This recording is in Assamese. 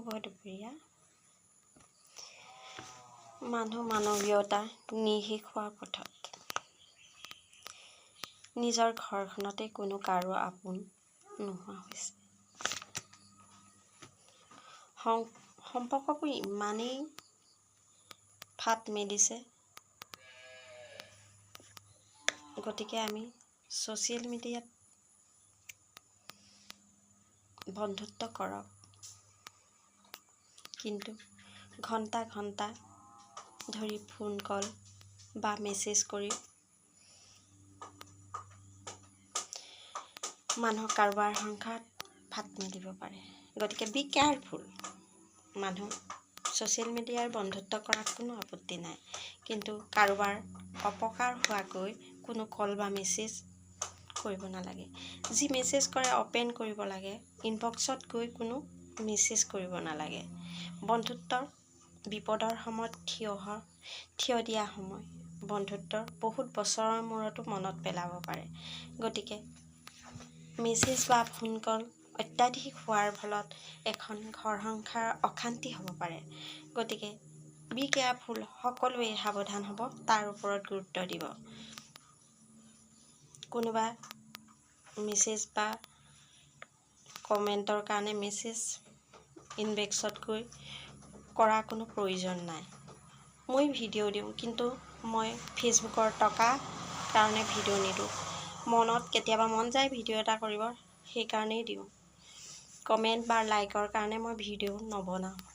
শুভ দুপৰীয়া। মানুহ মানৱীয়তা নিঃশেষ হোৱাৰ পথত। নিজৰ ঘৰখনতে কোনো কাৰো আপোন নোহোৱা হৈছে। সম্পৰ্কবোৰ ইমানেই ফাট মেলিছে, গতিকে আমি ছ'চিয়েল মিডিয়াত বন্ধুত্ব কৰক, কিন্তু ঘণ্টা ঘণ্টা ধৰি ফোন কল বা মেছেজ কৰি মানুহক কাৰোবাৰ সংসাৰত ফাট মেলিব পাৰে। গতিকে বি কেয়াৰফুল। মানুহ ছ'চিয়েল মিডিয়াৰ বন্ধুত্ব কৰাত কোনো আপত্তি নাই, কিন্তু কাৰোবাৰ অপকাৰ হোৱাকৈ কোনো কল বা মেছেজ কৰিব নালাগে। যি মেছেজ কৰে অপেন কৰিব লাগে, ইনবক্সত গৈ কোনো মেছেজ কৰিব নালাগে। বন্ধুত্বৰ বিপদৰ সময়ত থিয় দিয়া সময় বন্ধুত্বৰ বহুত বছৰৰ মূৰতো মনত পেলাব পাৰে। গতিকে মেছেজ বা ফোন কল অত্যাধিক হোৱাৰ ফলত এখন ঘৰ সংসাৰ অশান্তি হ'ব পাৰে। গতিকে বি কেয়াৰফুল। সকলোৱে সাৱধান হ'ব, তাৰ ওপৰত গুৰুত্ব দিব। কোনোবা মেছেজ বা কমেণ্টৰ কাৰণে মেছেজ ইনবক্সত গৈ কৰা কোনো প্ৰয়োজন নাই। মই ভিডিঅ' দিওঁ, কিন্তু মই ফেচবুকৰ টকাৰ কাৰণে ভিডিঅ' নিদিওঁ। মনত কেতিয়াবা মন যায় ভিডিঅ' এটা কৰিব, সেইকাৰণেই দিওঁ। কমেণ্ট বা লাইকৰ কাৰণে মই ভিডিঅ' নবনাওঁ।